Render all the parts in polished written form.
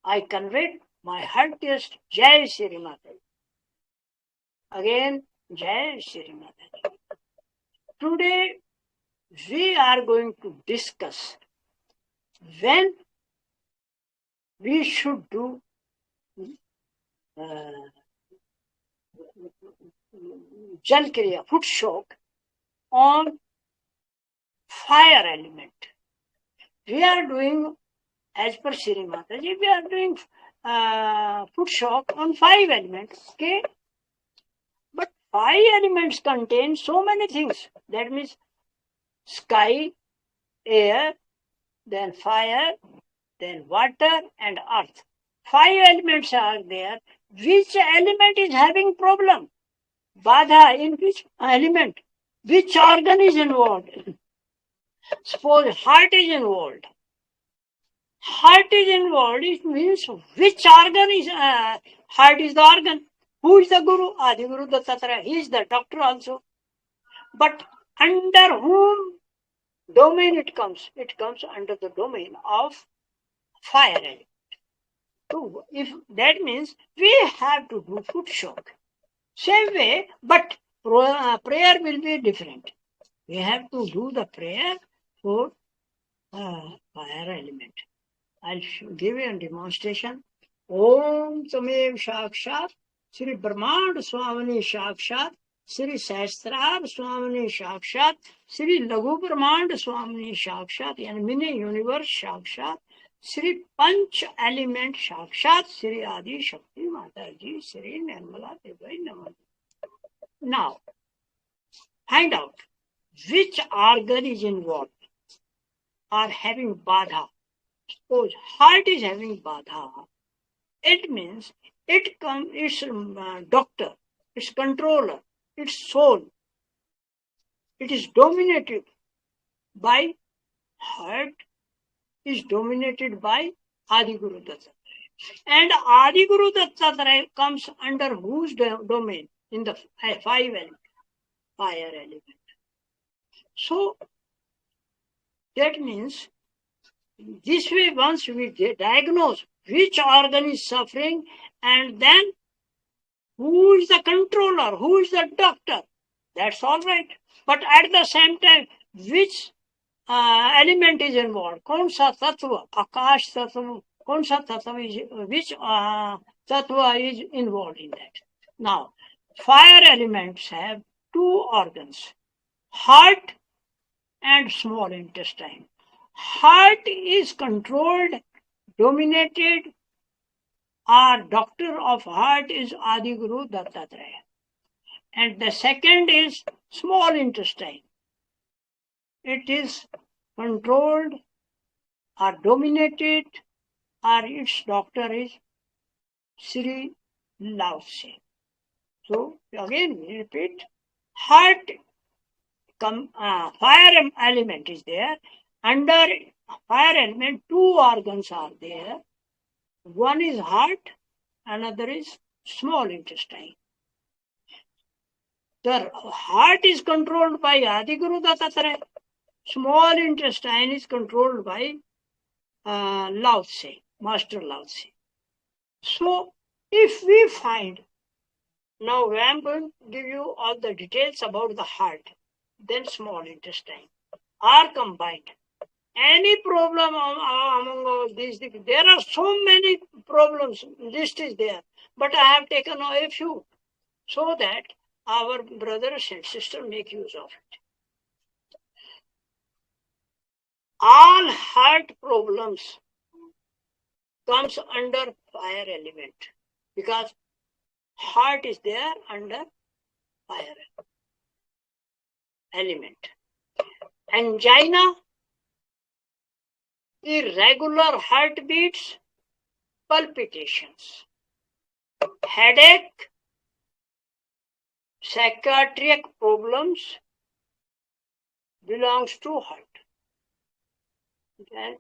I conveyed my heartiest Jai Shri Mataji. Again, Jai Shri Mataji. Today, we are going to discuss when we should do Jal Kriya, foot shock on fire element. We are doing, as per Shri Mataji, we are doing foot shock on 5 elements. Okay? But 5 elements contain so many things. That means sky, air, then fire, then water and earth. 5 elements are there. Which element is having problem? Badha in which element? Which organ is involved? Suppose heart is involved. Heart is involved, it means which organ is, heart is the organ. Who is the Guru? Adi Guru Dattatreya. He is the doctor also. But under whom domain it comes? It comes under the domain of fire element. So if that means we have to do foot shock. Same way, but prayer will be different. We have to do the prayer for fire element. I'll give you a demonstration. Om Tamev Shakshat Sri Brahmand Swamini Shakshat Sri Sahasrar Swamini Shakshat Sri Laghu Brahmand Swamini Shakshat and Mini Universe Shakshat Sri Panch Element Shakshat Sri Adi Shakti Mataji Sri Nirmala Devai Namaste. Now, find out which organ is involved or having badha. Suppose heart is having badha. It means its doctor, its controller, its soul. It is dominated by heart, is dominated by Adi Guru Dattatreya. And Adi Guru Dattatreya comes under whose domain? In the 5 element, fire element. So that means this way once we diagnose which organ is suffering and then who is the controller, who is the doctor, that's all right. But at the same time, which element is involved? Kaun sa tattva, Akash tattva, kaun sa tattva is, which tattva is involved in that? Now, fire elements have 2 organs, heart and small intestine. Heart is controlled, dominated. Our doctor of heart is Adi Guru Dattatreya. And the second is small intestine. It is controlled or dominated, or its doctor is Sri Laosi. So again we repeat, heart, fire element is there. Under fire element, 2 organs are there. One is heart, another is small intestine. The heart is controlled by Adi Guru Dattatreya. Small intestine is controlled by Lao Tse, Master Lao Tse. So if we find, now I am going to give you all the details about the heart, then small intestine are combined. Any problem among all these things, there are so many problems, list is there, but I have taken a few so that our brothers and sisters make use of it. All heart problems comes under fire element because heart is there under fire element. Angina, irregular heartbeats, palpitations, headache, psychiatric problems belongs to heart. Then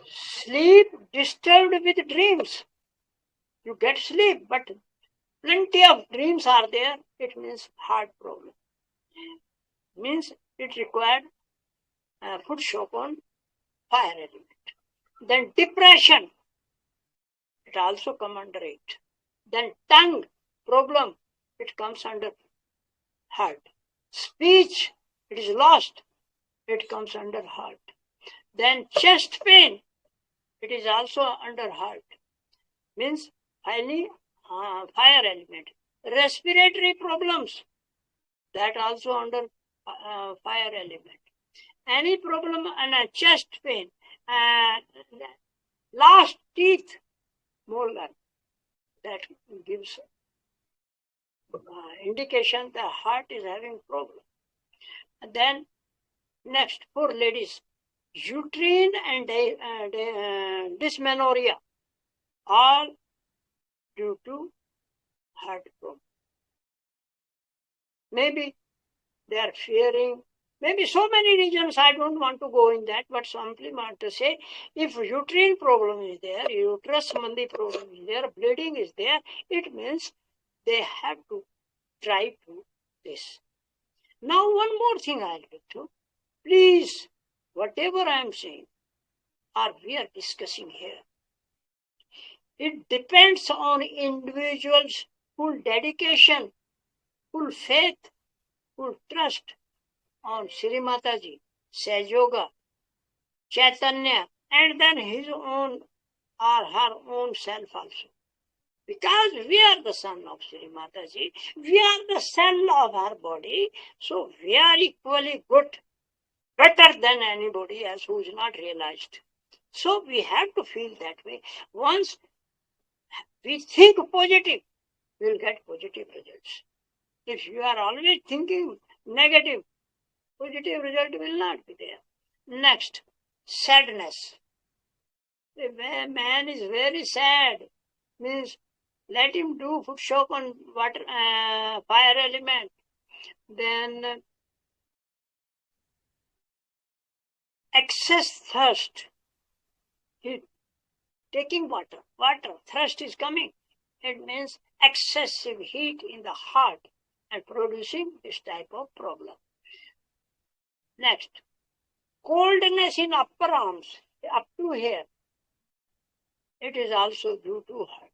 sleep disturbed with dreams. You get sleep, but plenty of dreams are there. It means heart problem. Means it required foot shock on fire element. Then depression, it also comes under it. Then tongue problem, it comes under heart. Speech, it is lost, it comes under heart. Then chest pain, it is also under heart. Means finally fire element. Respiratory problems, that also under fire element. Any problem and a chest pain, last teeth, molar, that gives indication the heart is having problem. And then next, for ladies, uterine and dysmenorrhea, all due to heart problem. Maybe they are fearing, maybe so many reasons, I don't want to go in that, but simply want to say, if uterine problem is there, uterus sambandhi problem is there, bleeding is there, it means they have to try to this. Now one more thing I'll get to. Please, whatever I am saying, or we are discussing here, it depends on individuals' full dedication, full faith, full trust on Sri Mataji, Sahaj Yoga, Chaitanya, and then his own or her own self also. Because we are the son of Sri Mataji, we are the cell of her body, so we are equally good, better than anybody else who is not realized. So we have to feel that way. Once we think positive, we will get positive results. If you are always thinking negative, positive result will not be there. Next, sadness. The man is very sad. Means let him do foot soak on water, fire element. Then excess thirst. He taking water, thirst is coming. It means excessive heat in the heart and producing this type of problem. Next, coldness in upper arms, up to here. It is also due to heart.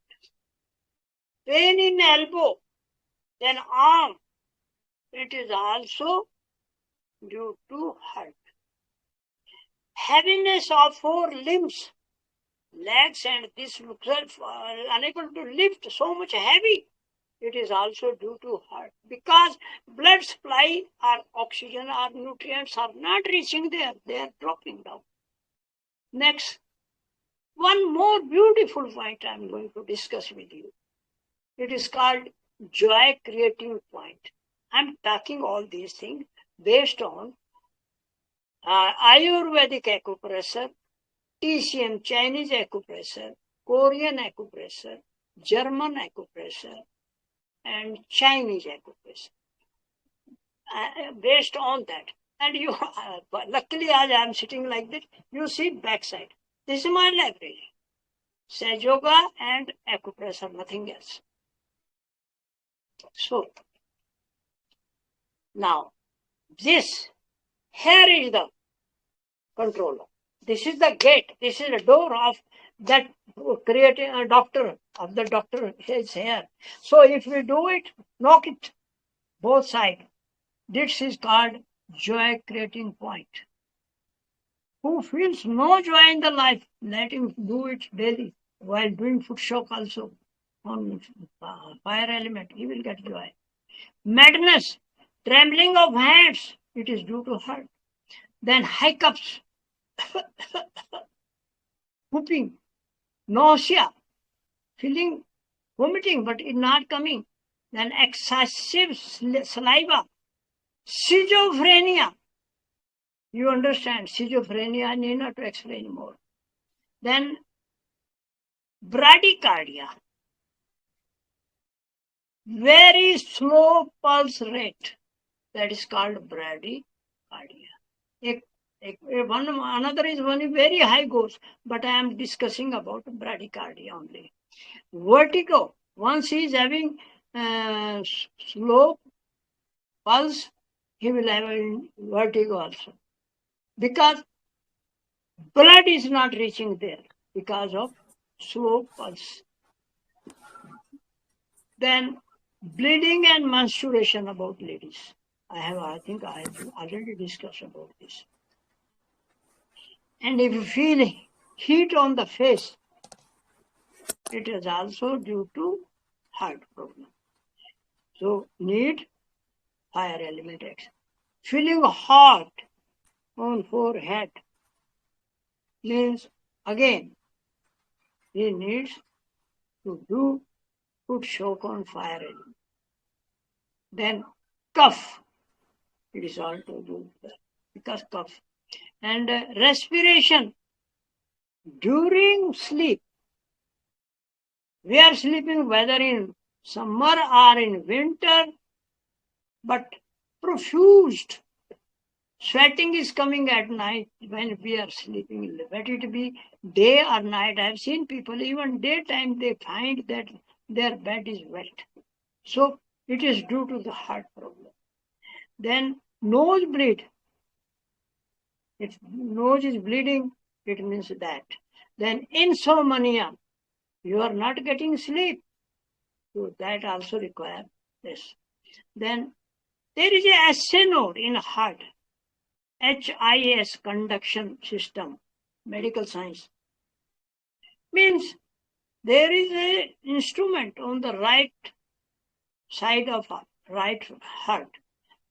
Pain in elbow, then arm. It is also due to heart. Heaviness of 4 limbs, legs and this self unable to lift so much heavy. It is also due to heart. Because blood supply or oxygen or nutrients are not reaching there. They are dropping down. Next, one more beautiful point I am going to discuss with you. It is called joy creating point. I am talking all these things based on Ayurvedic acupressure, TCM Chinese acupressure, Korean acupressure, German acupressure, and Chinese acupressure. Based on that. And you, luckily as I am sitting like this, you see backside. This is my library. Sahaj Yoga and acupressure, nothing else. So, now, this, here is the controller. This is the gate. This is the door of that creating a doctor, of the doctor is here. So if we do it, knock it, both sides. This is called joy creating point. Who feels no joy in the life, let him do it daily while doing foot soak also on fire element. He will get joy. Madness, trembling of hands, it is due to heart. Then hiccups, whooping, nausea, feeling vomiting, but it not coming. Then excessive saliva, schizophrenia. You understand, schizophrenia, I need not to explain more. Then bradycardia, very slow pulse rate, that is called bradycardia. Another is one very high goes, but I am discussing about bradycardia only. Vertigo, once he is having slow pulse, he will have a vertigo also. Because blood is not reaching there because of slow pulse. Then bleeding and menstruation about ladies. I think I have already discussed about this. And if you feel heat on the face, it is also due to heart problem. So need fire element action. Feeling hot on forehead means again he needs to put shock on fire element. Then cough, it is all to do because cough. And respiration during sleep. We are sleeping whether in summer or in winter, but profused sweating is coming at night when we are sleeping. Let it be day or night. I have seen people, even daytime, they find that their bed is wet. So it is due to the heart problem. Then nosebleed. If nose is bleeding, it means that. Then insomnia. You are not getting sleep. So that also requires this. Then there is a SA node in heart. HIS conduction system, medical science. Means there is a instrument on the right side of right heart.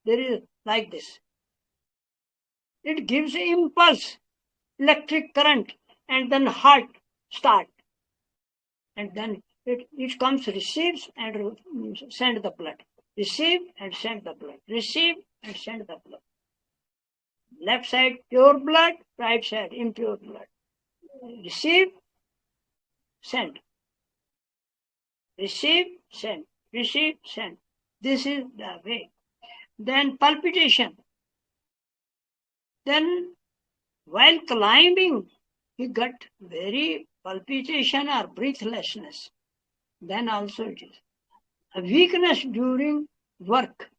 There is like this. It gives impulse, electric current, and then heart start. And then it comes, receives and send the blood. Receive and send the blood. Receive and send the blood. Left side pure blood, right side impure blood. Receive, send. Receive, send. Receive, send. This is the way. Then palpitation. Then while climbing, he got very palpitation or breathlessness. Then also it is. A weakness during work.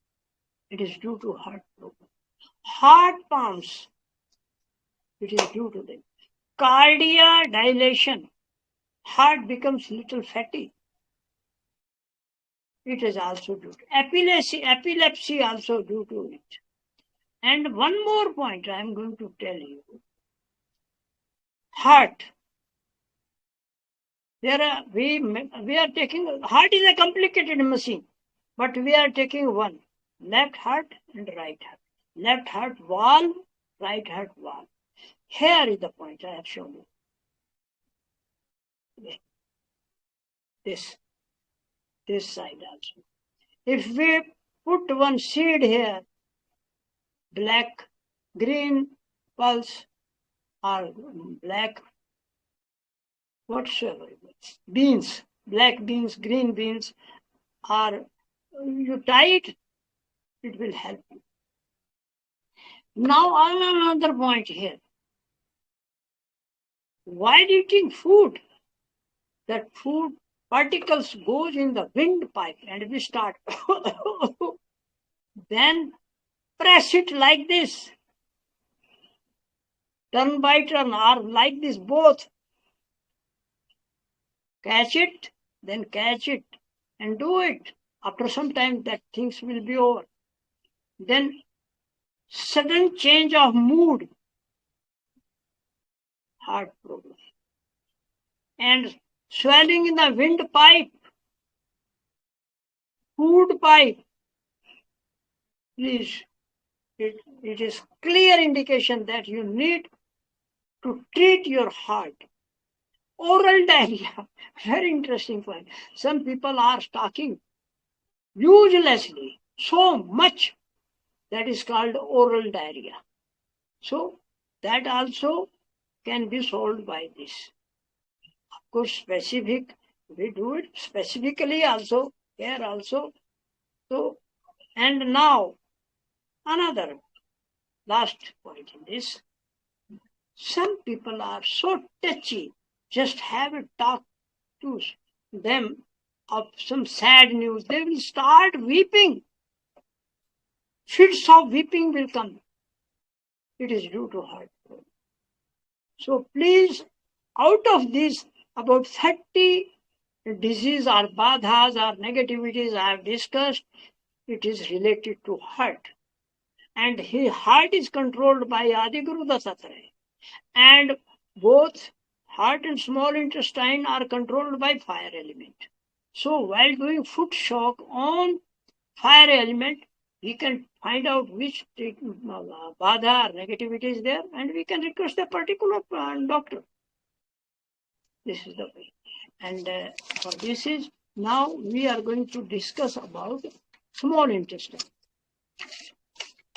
It is due to heart problem. Heart pumps. It is due to them. Cardia dilation. Heart becomes little fatty. It is also due to epilepsy also due to it. And one more point I am going to tell you. Heart. We are taking, heart is a complicated machine, but we are taking one, left heart and right heart. Left heart valve, right heart valve. Here is the point I have shown you. This side also. If we put one seed here, black, green pulse, or black, whatsoever, beans, black beans, green beans, or you tie it, it will help you. Now on another point here. While eating food, that food particles goes in the windpipe and we start. Then press it like this. Turn by turn or like this both. Catch it, then catch it and do it. After some time that things will be over. Then sudden change of mood, heart problem. And swelling in the windpipe, food pipe. Please, it is clear indication that you need to treat your heart. Oral diarrhea, very interesting point. Some people are talking uselessly so much, that is called oral diarrhea. So that also can be solved by this. Of course, specific, we do it specifically also, here also. So, and now another last point in this. Some people are so touchy, just have a talk to them of some sad news, they will start weeping. Fits of weeping will come. It is due to heart problem. So please, out of these, about 30 disease or badhas or negativities I have discussed, it is related to heart. And his heart is controlled by Adiguru Dattatreya. And both heart and small intestine are controlled by fire element. So while doing foot shock on fire element, we can find out which badha or negativity is there, and we can request a particular doctor. This is the way. And for this is, now we are going to discuss about small intestine.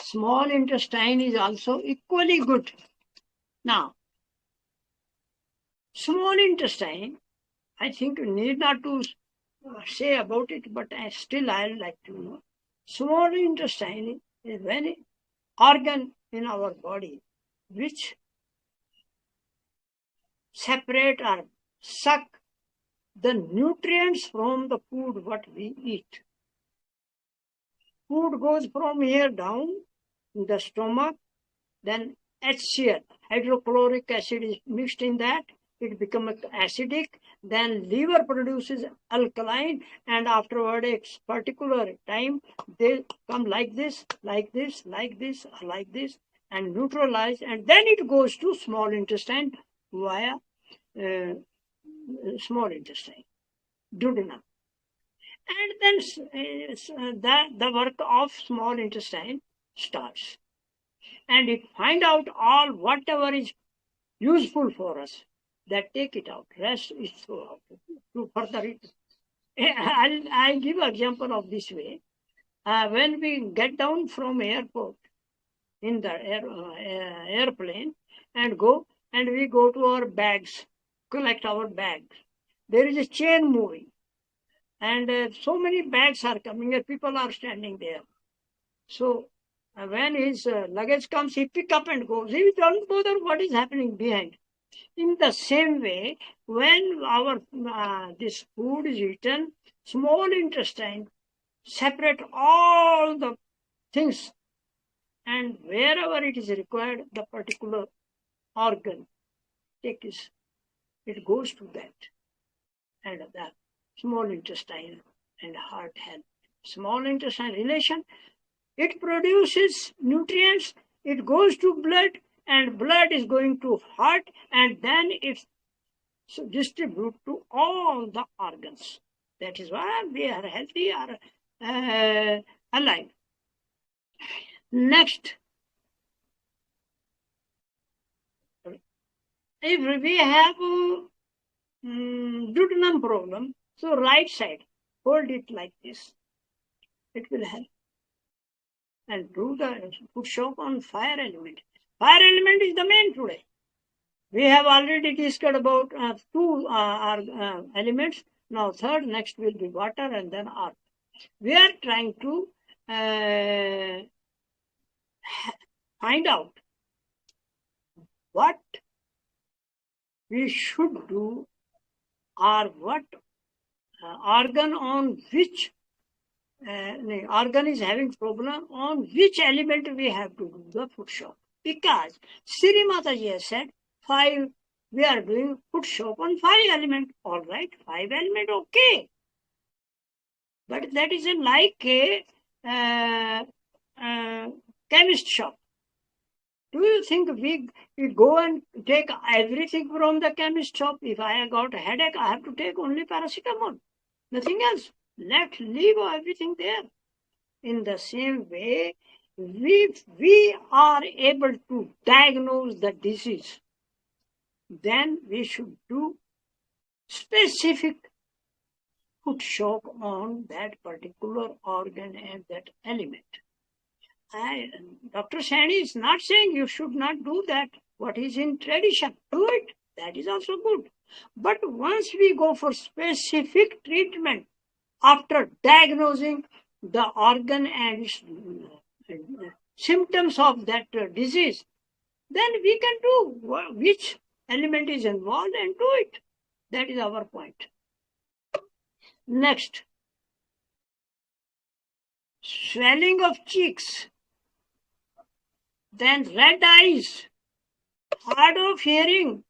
Small intestine is also equally good. Now, small intestine, I think you need not to say about it, but still I'd like to know. Small intestine is one organ in our body which separate or suck the nutrients from the food what we eat. Food goes from here down in the stomach, then HCl, hydrochloric acid is mixed in that, it becomes acidic, then liver produces alkaline, and afterward a particular time they come like this, like this, like this, like this, and neutralize, and then it goes to small intestine via small intestine, duodenum. And then the work of small intestine starts. And it find out all whatever is useful for us, that take it out. Rest is thrown out to further it. I'll give an example of this way. When we get down from airport in the airplane and we go to our bags, collect our bags. There is a chain moving. And so many bags are coming and people are standing there. So when his luggage comes, he pick up and goes. He doesn't bother what is happening behind. In the same way, when our this food is eaten, small intestine separate all the things, and wherever it is required, the particular organ takes it goes to that, and the small intestine and heart health. Small intestine relation, it produces nutrients, it goes to blood, and blood is going to heart, and then it's distribute to all the organs. That is why we are healthy or alive. Next, if we have duodenum problem, so right side, hold it like this. It will help. And do the put shock on fire element. Fire element is the main today. We have already discussed about two elements. Now third, next will be water and then earth. We are trying to find out what we should do or what organ on which organ is having problem, on which element we have to do the foot shock. Because Sri Mataji has said, we are doing foot shock on 5 element. All right, 5 element, okay. But that is like a chemist shop. Do you think we go and take everything from the chemist shop? If I got a headache, I have to take only paracetamol, nothing else. Let's leave everything there. In the same way, if we are able to diagnose the disease, then we should do specific foot shock on that particular organ and that element. Dr. Sani is not saying you should not do that. What is in tradition, do it. That is also good. But once we go for specific treatment, after diagnosing the organ and symptoms of that disease, then we can do which element is involved and do it. That is our point. Next, swelling of cheeks, then red eyes, hard of hearing,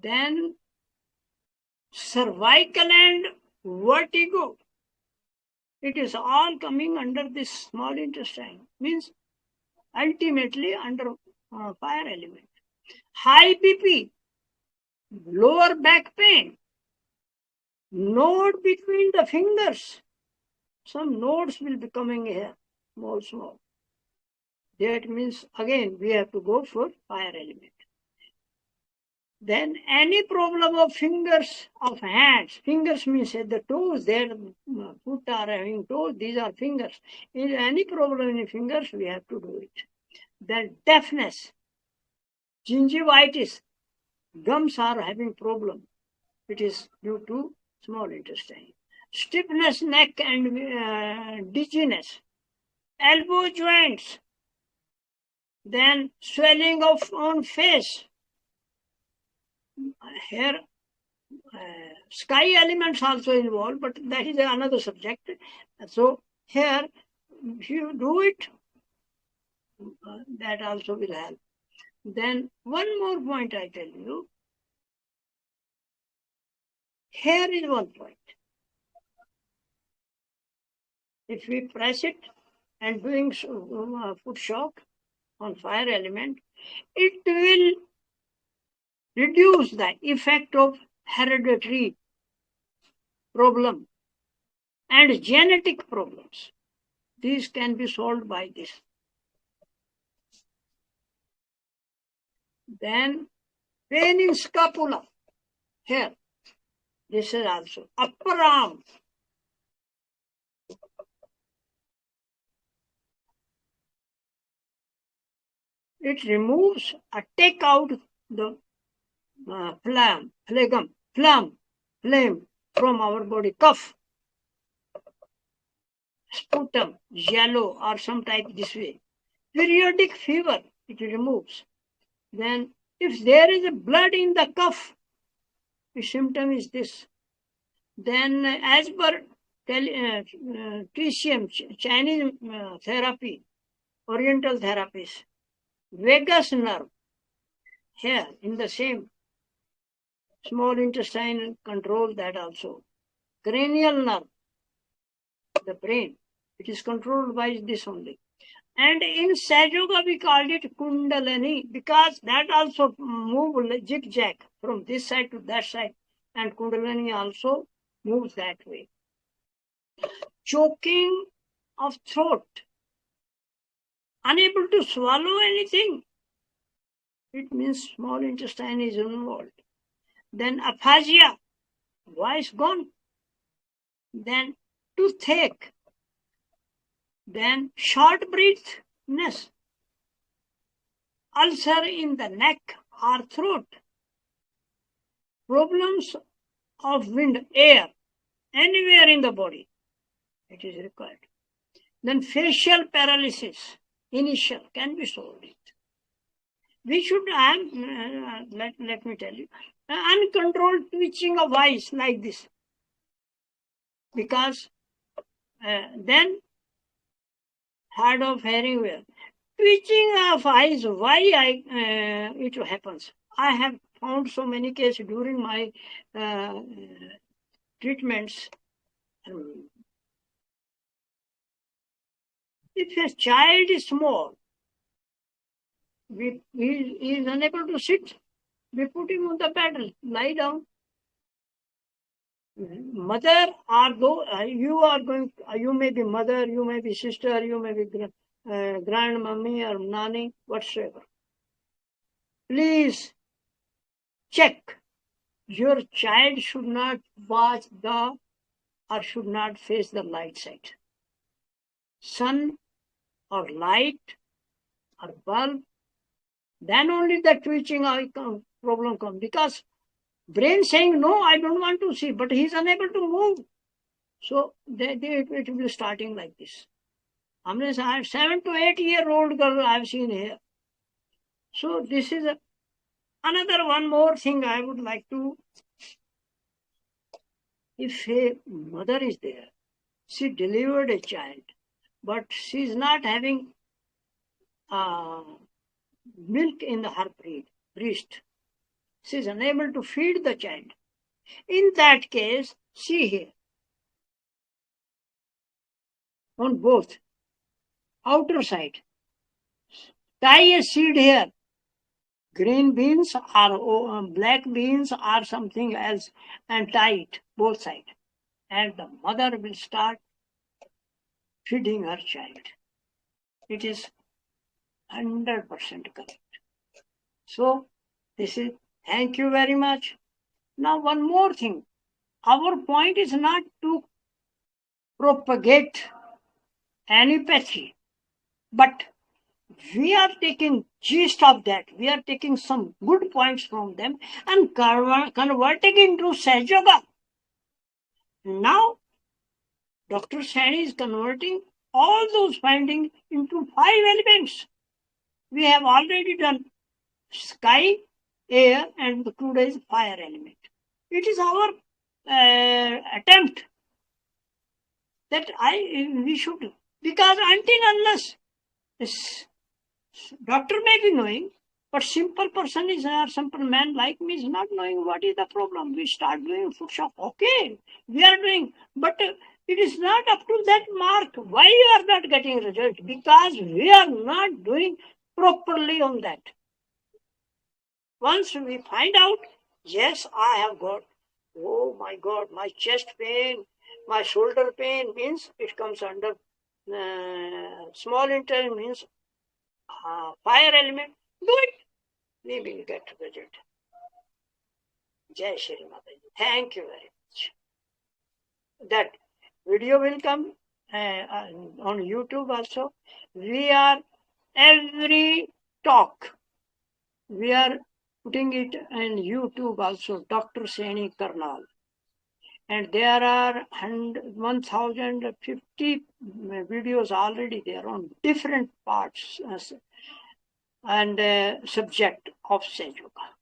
then cervical and vertigo. It is all coming under this small intestine. Means ultimately under fire element. High BP, lower back pain, node between the fingers. Some nodes will be coming here, small. That means again we have to go for fire element. Then any problem of fingers of hands, fingers means at the toes, their foot are having toes, these are fingers. If any problem in fingers, we have to do it. Then deafness, gingivitis, gums are having problem. It is due to small intestine. Stiffness, neck and dizziness, elbow joints, then swelling of on face. Here, sky elements also involved, but that is another subject. So here, if you do it, that also will help. Then one more point I tell you. Here is one point. If we press it and doing foot shock on fire element, it will reduce the effect of hereditary problem and genetic problems. These can be solved by this. Then pain in scapula. Here, this is also upper arm. It removes or take out the flame from our body, cough, sputum, yellow or some type this way. Periodic fever, it removes. Then if there is a blood in the cough, the symptom is this. Then as per TCM, Chinese therapy, Oriental therapies, vagus nerve, here in the same small intestine control that also. Cranial nerve, the brain, it is controlled by this only. And in Saj Yoga we called it Kundalini because that also move zigzag from this side to that side, and Kundalini also moves that way. Choking of throat, unable to swallow anything, it means small intestine is involved. Then aphasia, voice gone. Then toothache. Then short breathness, ulcer in the neck or throat, problems of wind, air, anywhere in the body, it is required. Then facial paralysis, initial, can be solved. We should, let me tell you, uncontrolled twitching of eyes like this. Because then hard of hearing wear. Twitching of eyes, why it happens? I have found so many cases during my treatments. If a child is small, he is unable to sit, we put him on the bed, lie down. Mother, you may be mother, you may be sister, you may be grandmummy or nanny, whatsoever. Please check. Your child should not watch or should not face the light side. Sun or light or bulb, then only the twitching problem comes. Because brain saying, no, I don't want to see, but he is unable to move. So it will be starting like this. I mean, 7 to 8 year old girl I have seen here. So this is another one more thing I would like to. If a mother is there, she delivered a child, but she is not having milk in her breast. She is unable to feed the child. In that case, see here, on both outer side, tie a seed here. Green beans or black beans or something else, and tie it both sides. And the mother will start feeding her child. It is 100% correct. So, this is, thank you very much. Now, one more thing. Our point is not to propagate anipathy, but we are taking gist of that. We are taking some good points from them and converting into Saj Yoga. Now, Dr. Saini is converting all those findings into 5 elements. We have already done sky, air, and today is fire element. It is our attempt that we should, because until unless this doctor may be knowing, but simple person is, or simple man like me is not knowing what is the problem. We start doing food shop. Okay, we are doing, but it is not up to that mark. Why you are not getting result? Because we are not doing properly on that. Once we find out, yes, I have got, oh my God, my chest pain, my shoulder pain, means it comes under small intestine, means fire element. Do it. We will get result. Jai Shri Mataji. Thank you very much. That video will come on YouTube also. We are every talk. We are putting it on YouTube also, Dr. Saini Karnal. And there are 1050 videos already there on different parts and subject of Saj Yoga.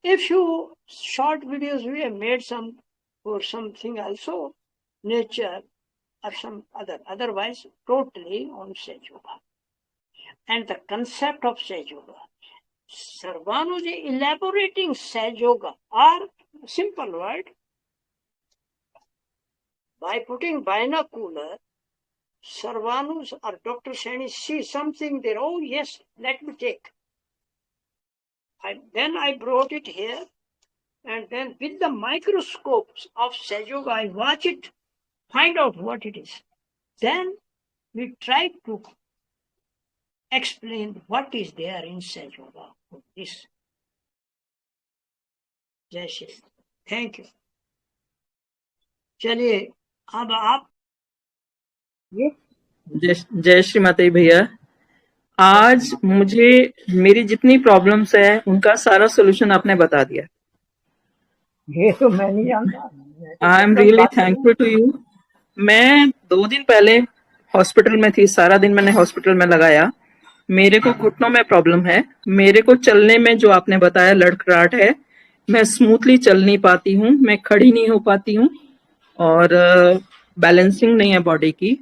If you short videos, we have made some for something also, nature or some other, otherwise totally on Saj Yoga. And the concept of Saj Yoga. Sarvanuji elaborating Saj Yoga, or simple word, by putting binocular, Sarvanus or Dr. Saini see something there. Oh yes, let me take. Then I brought it here, and then with the microscopes of Saj Yoga, I watch it, find out what it is. Then we try to explain what is there in Saj Yoga. This. जय Shri thank you चलिए अब आप जय श्री माता भैया। आज मुझे मेरी जितनी प्रॉब्लम्स है उनका सारा सोल्यूशन आपने बता दिया। ये तो मैं नहीं जानता। I am really thankful to you. मैं 2 दिन पहले हॉस्पिटल में थी, सारा दिन मैंने हॉस्पिटल में लगाया। मेरे को घुटनों में प्रॉब्लम है, मेरे को चलने में जो आपने बताया लड़खड़ाहट है, मैं स्मूथली चल नहीं पाती हूँ, मैं खड़ी नहीं हो पाती हूँ और बैलेंसिंग नहीं है बॉडी की।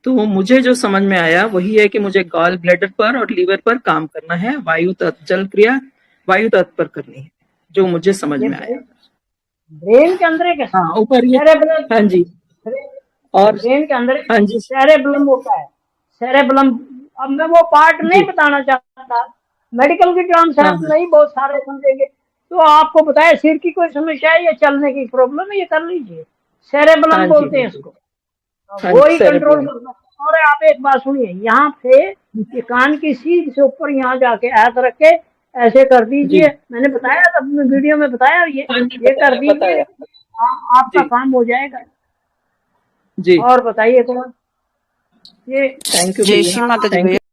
तो मुझे जो समझ में आया वही है कि मुझे गॉल ब्लैडर पर और लीवर पर काम करना है, वायु तत्व जल क्रिया वायु तत्व पर करनी है, जो मुझे समझ में आया। ब्रेन के अंदर हाँ ऊपर ये, हाँ जी, और ब्रेन के अंदर हाँ जी सेरेब्रम होता है, सेरेब्रम। अब मैं वो पार्ट नहीं बताना चाहता, मेडिकल की टर्म्स है, नहीं बहुत सारे समझेंगे। तो आपको बताया सिर की कोई समस्या है या चलने की प्रॉब्लम है, ये कर लीजिए, सेरेब्रम बोलते हैं इसको, वो ही कंट्रोल करना। और आप एक बात सुनिए, यहाँ से ये कान की सीध से ऊपर यहाँ जाके हाथ रख के ऐसे कर दीजिए, मैंने बताया था वीडियो में बताया, ये कर दीजिए, आपका काम हो जाएगा जी। और बताइए कौन ये, थैंक यू, जय श्री माता जी।